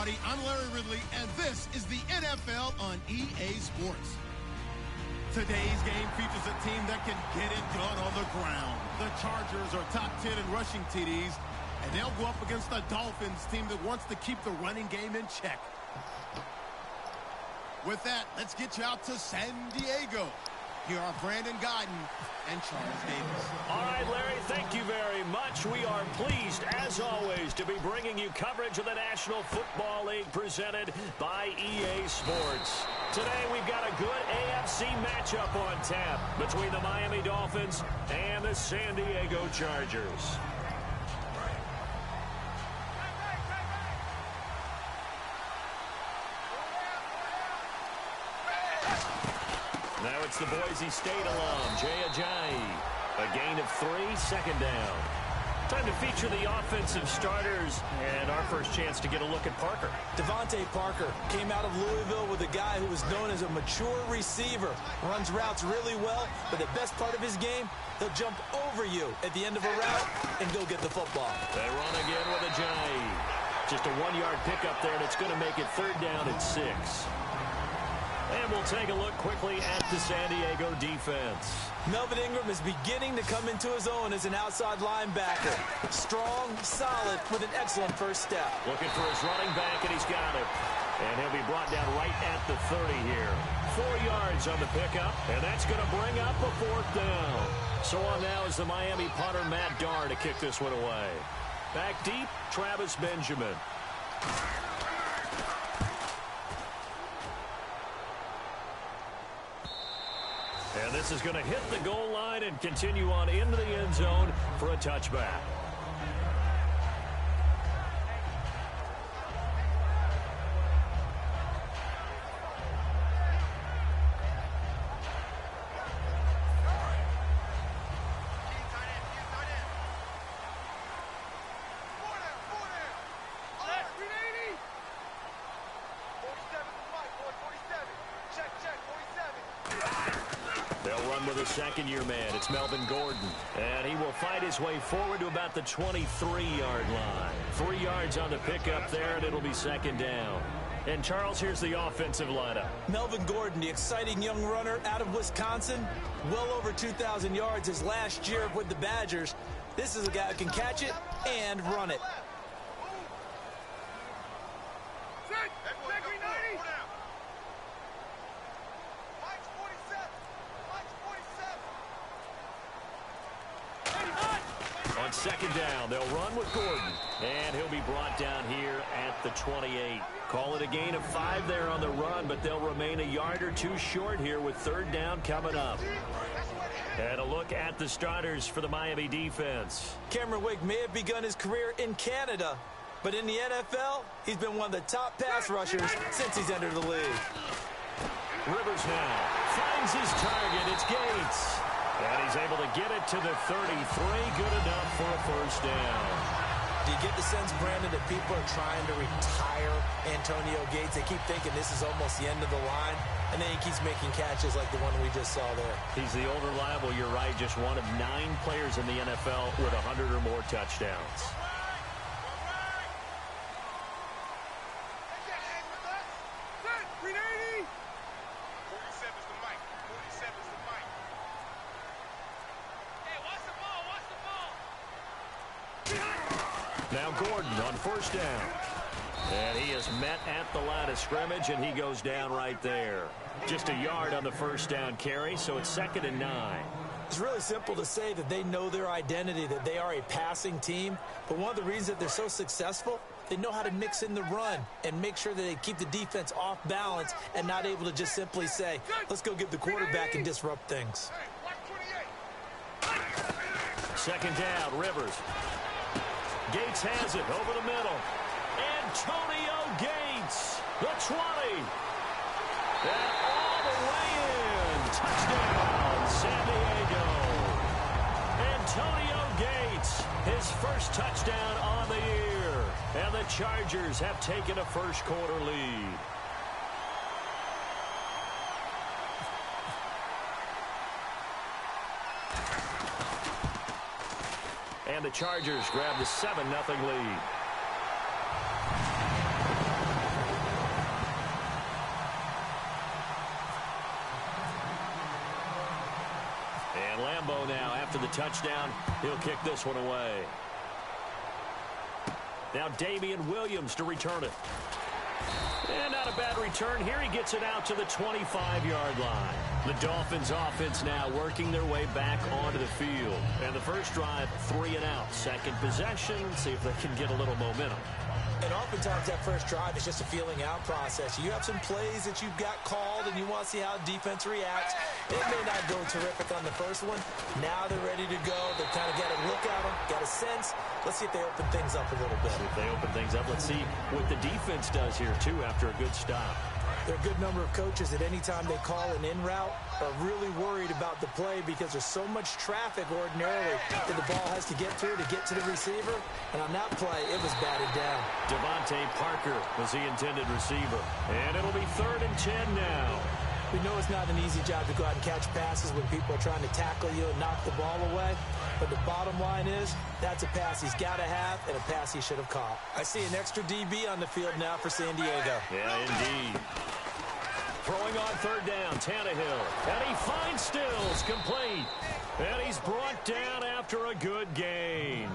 everybody. I'm Larry Ridley, and this is the NFL on EA Sports. Today's game features a team that can get it done on the ground. The Chargers are top 10 in rushing TDs, and they'll go up against the Dolphins team that wants to keep the running game in check. With that, let's get you out to San Diego. Here are Brandon Gaudin and Charles Davis. All right, Larry, thank you very much. We are pleased, as always, to be bringing you coverage of the National Football League presented by EA Sports. Today, we've got a good AFC matchup on tap between the Miami Dolphins and the San Diego Chargers. Now it's the Boise State alum, Jay Ajayi. A gain of 3, second down. Time to feature the offensive starters, and our first chance to get a look at Parker. Devontae Parker came out of Louisville with a guy who was known as a mature receiver. Runs routes really well, but the best part of his game, he'll jump over you at the end of a route and go get the football. They run again with Ajayi. Just a 1-yard pickup there, and it's going to make it third down at 6. And we'll take a look quickly at the San Diego defense. Melvin Ingram is beginning to come into his own as an outside linebacker. Strong, solid, with an excellent first step. Looking for his running back, and he's got him. And he'll be brought down right at the 30 here. 4 yards on the pickup, and that's going to bring up a fourth down. So on now is the Miami punter, Matt Darr, to kick this one away. Back deep, Travis Benjamin. And this is going to hit the goal line and continue on into the end zone for a touchback. Second-year man, it's Melvin Gordon. And he will fight his way forward to about the 23-yard line. 3 yards on the pickup there, and it'll be second down. And, Charles, here's the offensive lineup. Melvin Gordon, the exciting young runner out of Wisconsin. Well over 2,000 yards his last year with the Badgers. This is a guy who can catch it and run it. On second down, they'll run with Gordon. And he'll be brought down here at the 28. Call it a gain of 5 there on the run, but they'll remain a yard or 2 short here with third down coming up. And a look at the starters for the Miami defense. Cameron Wake may have begun his career in Canada, but in the NFL, he's been one of the top pass rushers since he's entered the league. Rivers now finds his target. It's Gates. And he's able to get it to the 33. Good enough for a first down. Do you get the sense, Brandon, that people are trying to retire Antonio Gates? They keep thinking this is almost the end of the line, and then he keeps making catches like the one we just saw there. He's the old reliable, you're right, just one of 9 players in the NFL with 100 or more touchdowns. Now Gordon on first down. And he is met at the line of scrimmage, and he goes down right there. Just a yard on the first down carry, so it's 2nd and 9. It's really simple to say that they know their identity, that they are a passing team. But one of the reasons that they're so successful, they know how to mix in the run and make sure that they keep the defense off balance and not able to just simply say, let's go get the quarterback and disrupt things. Second down, Rivers. Gates has it over the middle. Antonio Gates, the 20. And all the way in. Touchdown, San Diego. Antonio Gates, his first touchdown on the year. And the Chargers have taken a first-quarter lead. And the Chargers grab the 7-0 lead. And Lambeau now, after the touchdown, he'll kick this one away. Now Damian Williams to return it. And not a bad return. Here he gets it out to the 25-yard line. The Dolphins offense now working their way back onto the field. And the first drive, 3 and out. Second possession, see if they can get a little momentum. And oftentimes that first drive is just a feeling out process. You have some plays that you've got called and you want to see how defense reacts. It may not go terrific on the first one. Now they're ready to go. They've kind of got a look at them, got a sense. Let's see if they open things up a little bit. See if they open things up. Let's see what the defense does here, too, after a good stop. There are a good number of coaches that any time they call an in route are really worried about the play because there's so much traffic ordinarily that the ball has to get through to get to the receiver. And on that play, it was batted down. Devontae Parker was the intended receiver. And it'll be 3rd and 10 now. We know it's not an easy job to go out and catch passes when people are trying to tackle you and knock the ball away. But the bottom line is, that's a pass he's got to have and a pass he should have caught. I see an extra DB on the field now for San Diego. Yeah, indeed. Throwing on 3rd down, Tannehill. And he finds Stills, complete. And he's brought down after a good gain.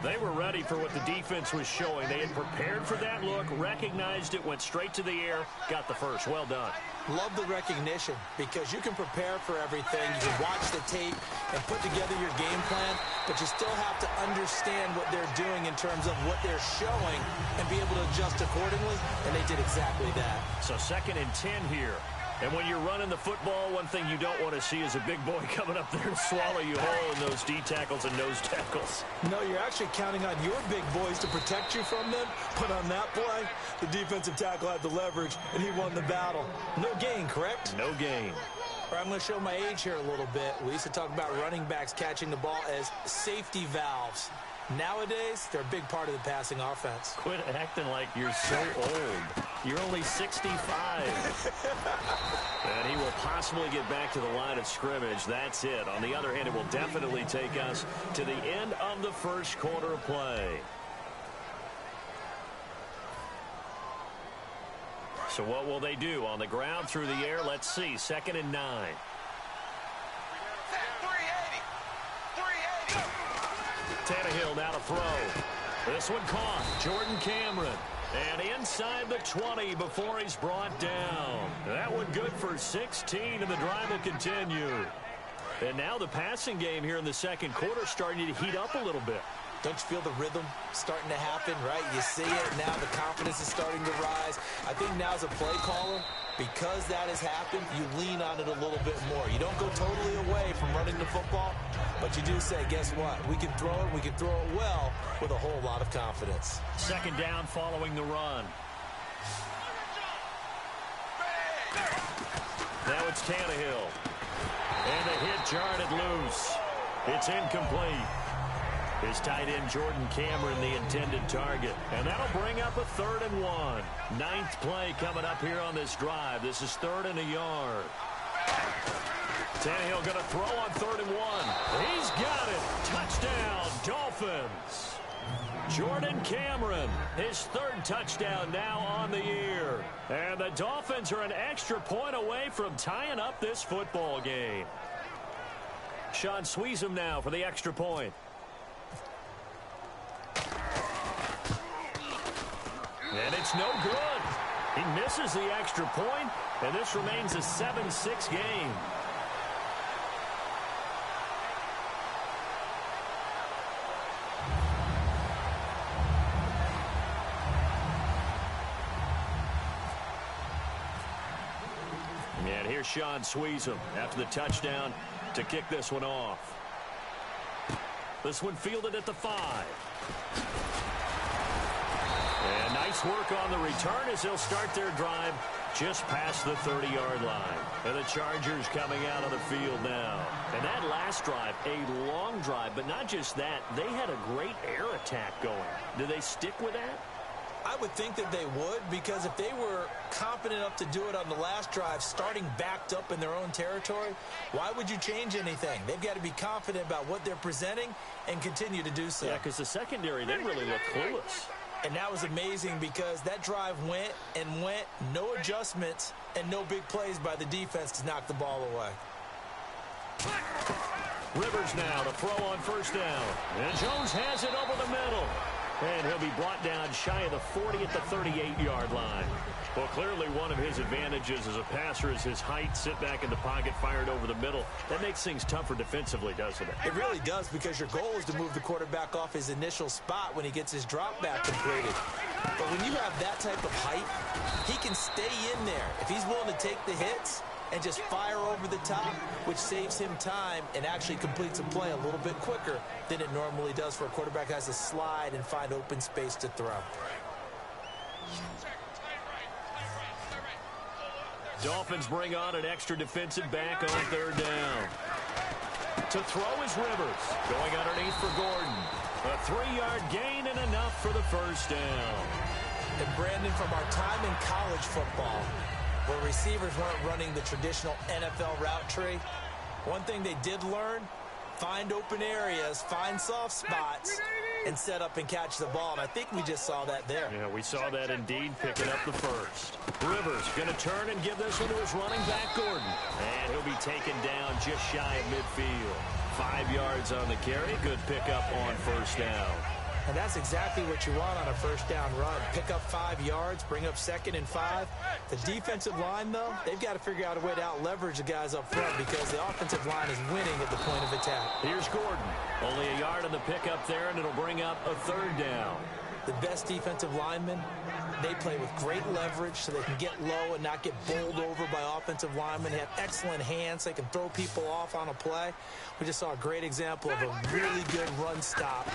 They were ready for what the defense was showing. They had prepared for that look, recognized it, went straight to the air, got the first. Well done. Love the recognition because you can prepare for everything. You can watch the tape and put together your game plan, but you still have to understand what they're doing in terms of what they're showing and be able to adjust accordingly, and they did exactly that. So 2nd and 10 here. And when you're running the football, one thing you don't want to see is a big boy coming up there and swallow you whole in those D tackles and nose tackles. No, you're actually counting on your big boys to protect you from them. But on that play, the defensive tackle had the leverage, and he won the battle. No gain, correct? No gain. All right, I'm going to show my age here a little bit. We used to talk about running backs catching the ball as safety valves. Nowadays, they're a big part of the passing offense. Quit acting like you're so old. You're only 65. And he will possibly get back to the line of scrimmage. That's it. On the other hand, it will definitely take us to the end of the first quarter of play. So what will they do? On the ground, through the air, let's see. 2nd and 9. Tannehill now to throw. This one caught. Jordan Cameron. And inside the 20 before he's brought down. That one good for 16, and the drive will continue. And now the passing game here in the second quarter starting to heat up a little bit. Don't you feel the rhythm starting to happen, right? You see it now. The confidence is starting to rise. I think now as a play caller, because that has happened, you lean on it a little bit more. You don't go totally away from running the football, but you do say, guess what? We can throw it. We can throw it well with a whole lot of confidence. 2nd down following the run. Now it's Tannehill. And the hit jarred it loose. It's incomplete. His tight end, Jordan Cameron, the intended target. And that'll bring up a 3rd and 1. 9th play coming up here on this drive. This is 3rd and a yard. Tannehill going to throw on 3rd and 1. He's got it. Touchdown, Dolphins. Jordan Cameron, his 3rd touchdown now on the year. And the Dolphins are an extra point away from tying up this football game. Sean Sweezum now for the extra point. And it's no good. He misses the extra point, and this remains a 7-6 game. And here's Sean Sweezum after the touchdown to kick this one off. This one fielded at the 5. And nice work on the return as they'll start their drive just past the 30-yard line. And the Chargers coming out on the field now. And that last drive, a long drive, but not just that, they had a great air attack going. Do they stick with that? I would think that they would, because if they were confident enough to do it on the last drive, starting backed up in their own territory, why would you change anything? They've got to be confident about what they're presenting and continue to do so. Yeah, because the secondary, they really look clueless. And that was amazing because that drive went and went, no adjustments and no big plays by the defense to knock the ball away. Rivers now to throw on first down. And Jones has it over the middle. And he'll be brought down shy of the 40 at the 38-yard line. Well, clearly one of his advantages as a passer is his height. Sit back in the pocket, fired over the middle. That makes things tougher defensively, doesn't it? It really does, because your goal is to move the quarterback off his initial spot when he gets his drop back completed. But when you have that type of height, he can stay in there. If he's willing to take the hits and just fire over the top, which saves him time and actually completes a play a little bit quicker than it normally does for a quarterback who has to slide and find open space to throw. Dolphins bring on an extra defensive back on third down. To throw is Rivers. Going underneath for Gordon. A 3-yard gain and enough for the first down. And Brandon, from our time in college football, where receivers weren't running the traditional NFL route tree, one thing they did learn: find open areas, find soft spots, and set up and catch the ball. And I think we just saw that there. Yeah, we saw that indeed, picking up the first. Rivers going to turn and give this one to his running back, Gordon. And he'll be taken down just shy of midfield. 5 yards on the carry. Good pickup on first down. And that's exactly what you want on a first down run. Pick up 5 yards, bring up 2nd and 5. The defensive line, though, they've got to figure out a way to out-leverage the guys up front, because the offensive line is winning at the point of attack. Here's Gordon. Only a yard on the pickup there, and it'll bring up a third down. The best defensive linemen, they play with great leverage so they can get low and not get bowled over by offensive linemen. They have excellent hands. They can throw people off on a play. We just saw a great example of a really good run stop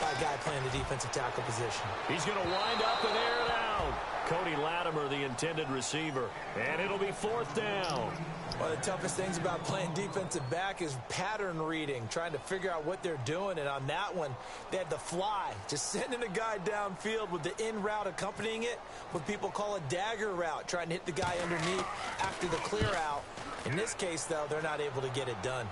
by a guy playing the defensive tackle position. He's going to wind up and air it out. Cody Latimer, the intended receiver. And it'll be 4th down. One of the toughest things about playing defensive back is pattern reading, trying to figure out what they're doing. And on that one, they had the fly, just sending a guy downfield with the in route accompanying it, what people call a dagger route, trying to hit the guy underneath after the clear out. In this case, though, they're not able to get it done.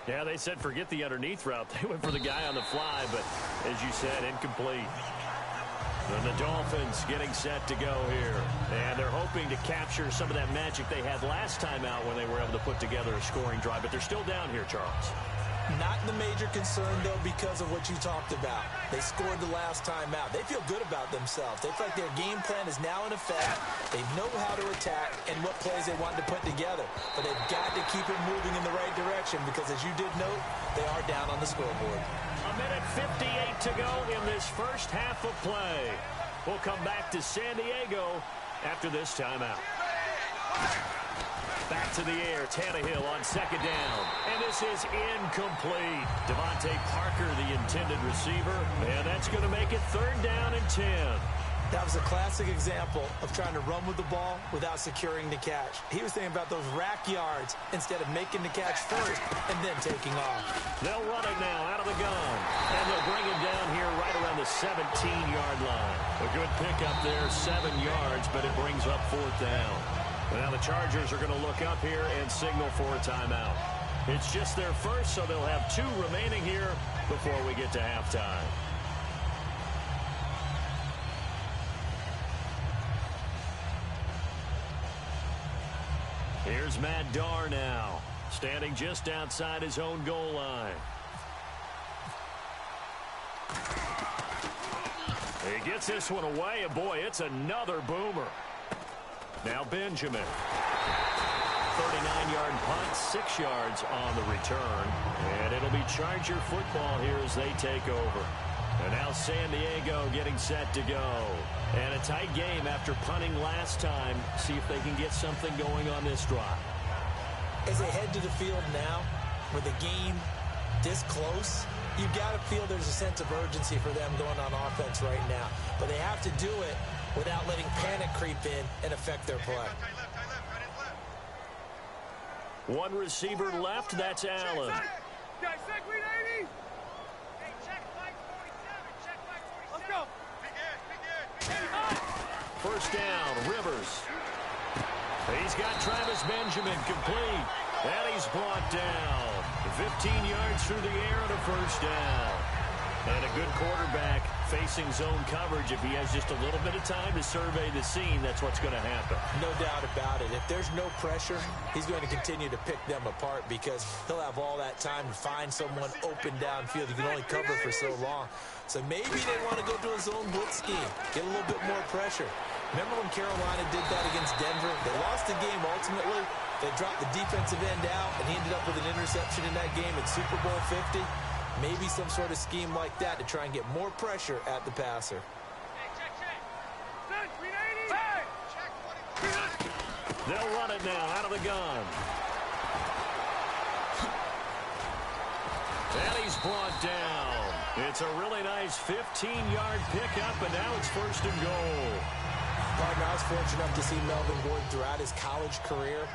Yeah, they said forget the underneath route. They went for the guy on the fly, but as you said, incomplete. And the Dolphins getting set to go here. And they're hoping to capture some of that magic they had last time out when they were able to put together a scoring drive. But they're still down here, Charles. Not the major concern, though, because of what you talked about. They scored the last time out. They feel good about themselves. They feel like their game plan is now in effect. They know how to attack and what plays they want to put together. But they've got to keep it moving in the right direction, because, as you did note, they are down on the scoreboard. A minute 58 to go in this first half of play. We'll come back to San Diego after this timeout. Back to the air, Tannehill on 2nd down. And this is incomplete. Devontae Parker, the intended receiver. And that's going to make it 3rd down and 10. That was a classic example of trying to run with the ball without securing the catch. He was thinking about those rack yards instead of making the catch first and then taking off. They'll run it now out of the gun. And they'll bring him down here right around the 17-yard line. A good pickup there, 7 yards, but it brings up 4th down. Now the Chargers are going to look up here and signal for a timeout. It's just their first, so they'll have 2 remaining here before we get to halftime. Here's Matt Darr now, standing just outside his own goal line. He gets this one away, and boy, it's another boomer. Now Benjamin. 39-yard punt, 6 yards on the return. And it'll be Charger football here as they take over. And now San Diego getting set to go. And a tight game after punting last time. See if they can get something going on this drive. As they head to the field now, with the game this close, you've got to feel there's a sense of urgency for them going on offense right now. But they have to do it without letting panic creep in and affect their play. One receiver left, that's Allen. First down, Rivers. He's got Travis Benjamin complete, and he's brought down. 15 yards through the air and a first down. And a good quarterback facing zone coverage. If he has just a little bit of time to survey the scene, that's what's going to happen. No doubt about it. If there's no pressure, he's going to continue to pick them apart because he'll have all that time to find someone open downfield. You can only cover for so long. So maybe they want to go to a zone blitz scheme, get a little bit more pressure. Remember when Carolina did that against Denver? They lost the game ultimately. They dropped the defensive end out, and he ended up with an interception in that game in Super Bowl 50. Maybe some sort of scheme like that to try and get more pressure at the passer. They'll run it now out of the gun. And he's brought down. It's a really nice 15-yard pickup, and now it's 1st and goal. Partner, I was fortunate enough to see Melvin Gordon throughout his college career.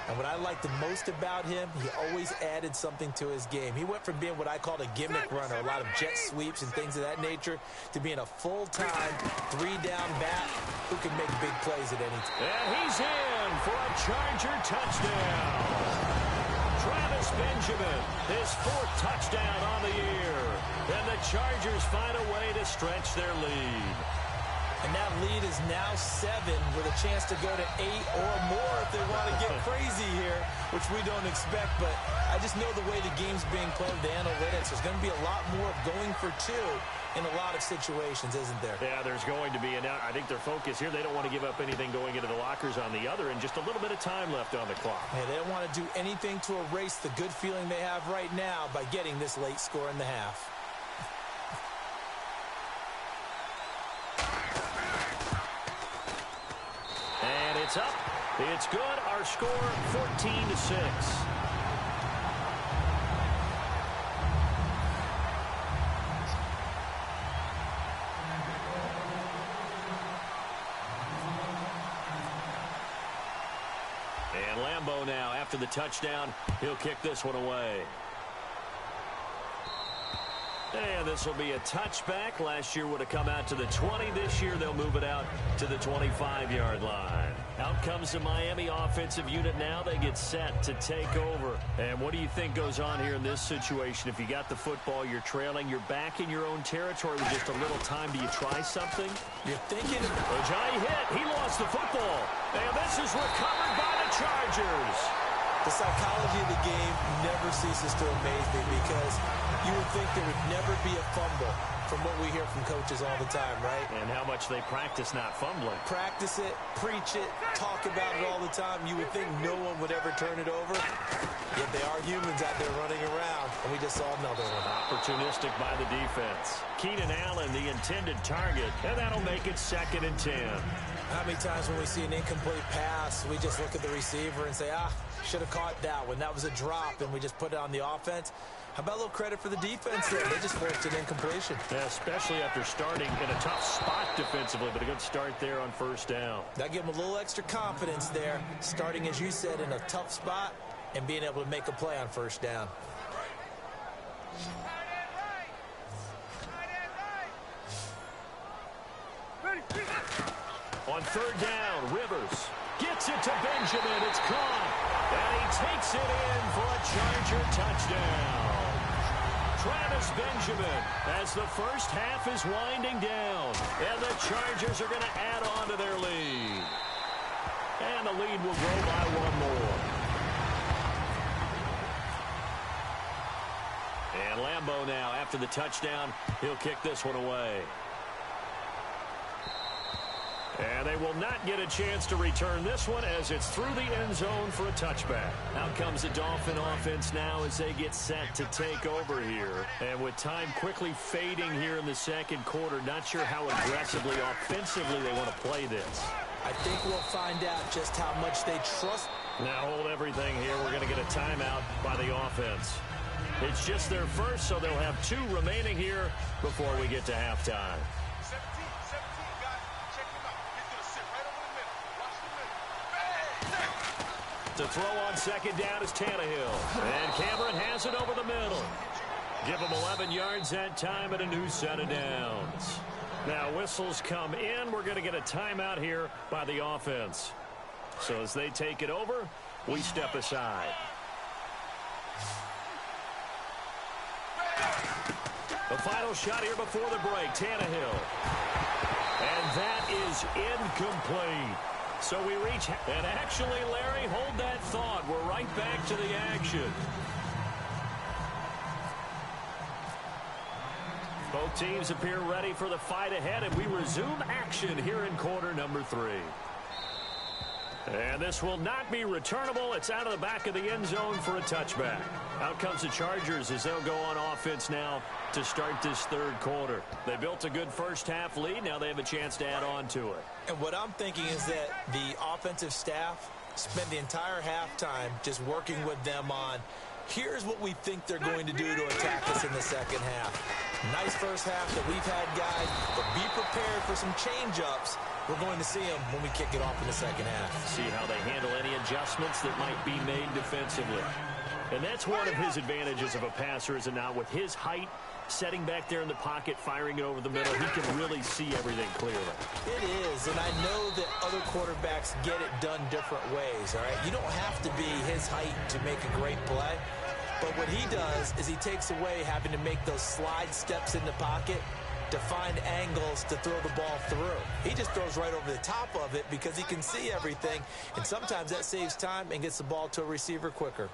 And what I liked the most about him, he always added something to his game. He went from being what I called a gimmick runner, a lot of jet sweeps and things of that nature, to being a full-time, 3-down back who can make big plays at any time. And he's in for a Charger touchdown. Travis Benjamin, his 4th touchdown on the year. And the Chargers find a way to stretch their lead. And that lead is now 7 with a chance to go to 8 or more if they want to get crazy here, which we don't expect. But I just know the way the game's being played with the analytics, there's going to be a lot more of going for 2 in a lot of situations, isn't there? Yeah, there's going to be. And I think their focus here, they don't want to give up anything going into the lockers on the other, and just a little bit of time left on the clock. Yeah, they don't want to do anything to erase the good feeling they have right now by getting this late score in the half. It's up. It's good. Our score, 14-6. And Lambeau now, after the touchdown, he'll kick this one away. And this will be a touchback. Last year would have come out to the 20. This year they'll move it out to the 25-yard line. Out comes the Miami offensive unit now. They get set to take over. And what do you think goes on here in this situation? If you got the football, you're trailing, you're back in your own territory with just a little time. Do you try something? You're thinking... Ojai hit. He lost the football. And this is recovered by the Chargers. The psychology of the game never ceases to amaze me because you would think there would never be a fumble from what we hear from coaches all the time, right? And how much they practice not fumbling. Practice it, preach it, talk about it all the time. You would think no one would ever turn it over. Yet they are humans out there running around, and we just saw another one. Opportunistic by the defense. Keenan Allen, the intended target, and that'll make it 2nd and 10. How many times when we see an incomplete pass, we just look at the receiver and say, should have caught that one. That was a drop, and we just put it on the offense. How about a little credit for the defense there? They just forced an incompletion. Yeah, especially after starting in a tough spot defensively, but a good start there on 1st down. That gave them a little extra confidence there, starting, as you said, in a tough spot and being able to make a play on 1st down. On 3rd down, Rivers gets it to Benjamin. It's caught. And he takes it in for a Charger touchdown. Travis Benjamin as the first half is winding down. And the Chargers are going to add on to their lead. And the lead will grow by 1 more. And Lambeau now, after the touchdown, he'll kick this one away. And they will not get a chance to return this one as it's through the end zone for a touchback. Out comes the Dolphin offense now as they get set to take over here. And with time quickly fading here in the 2nd quarter, not sure how aggressively, offensively they want to play this. I think we'll find out just how much they trust. Now hold everything here. We're going to get a timeout by the offense. It's just their first, so they'll have 2 remaining here before we get to halftime. To throw on 2nd down is Tannehill. And Cameron has it over the middle. Give him 11 yards that time and a new set of downs. Now whistles come in. We're going to get a timeout here by the offense. So as they take it over, we step aside. The final shot here before the break, Tannehill. And that is incomplete. So we reach, and actually, Larry, hold that thought. We're right back to the action. Both teams appear ready for the fight ahead, and we resume action here in quarter number 3. And this will not be returnable. It's out of the back of the end zone for a touchback. Out comes the Chargers as they'll go on offense now to start this third quarter. They built a good first-half lead. Now they have a chance to add on to it. And what I'm thinking is that the offensive staff spent the entire halftime just working with them on, here's what we think they're going to do to attack us in the second half. Nice first half that we've had, guys, but be prepared for some change-ups. We're going to see them when we kick it off in the second half. See how they handle any adjustments that might be made defensively. And that's one of his advantages of a passer, is it not? With his height, setting back there in the pocket, firing it over the middle, he can really see everything clearly. It is, and I know that other quarterbacks get it done different ways, all right? You don't have to be his height to make a great play. But what he does is he takes away having to make those slide steps in the pocket to find angles to throw the ball through. He just throws right over the top of it because he can see everything, and sometimes that saves time and gets the ball to a receiver quicker.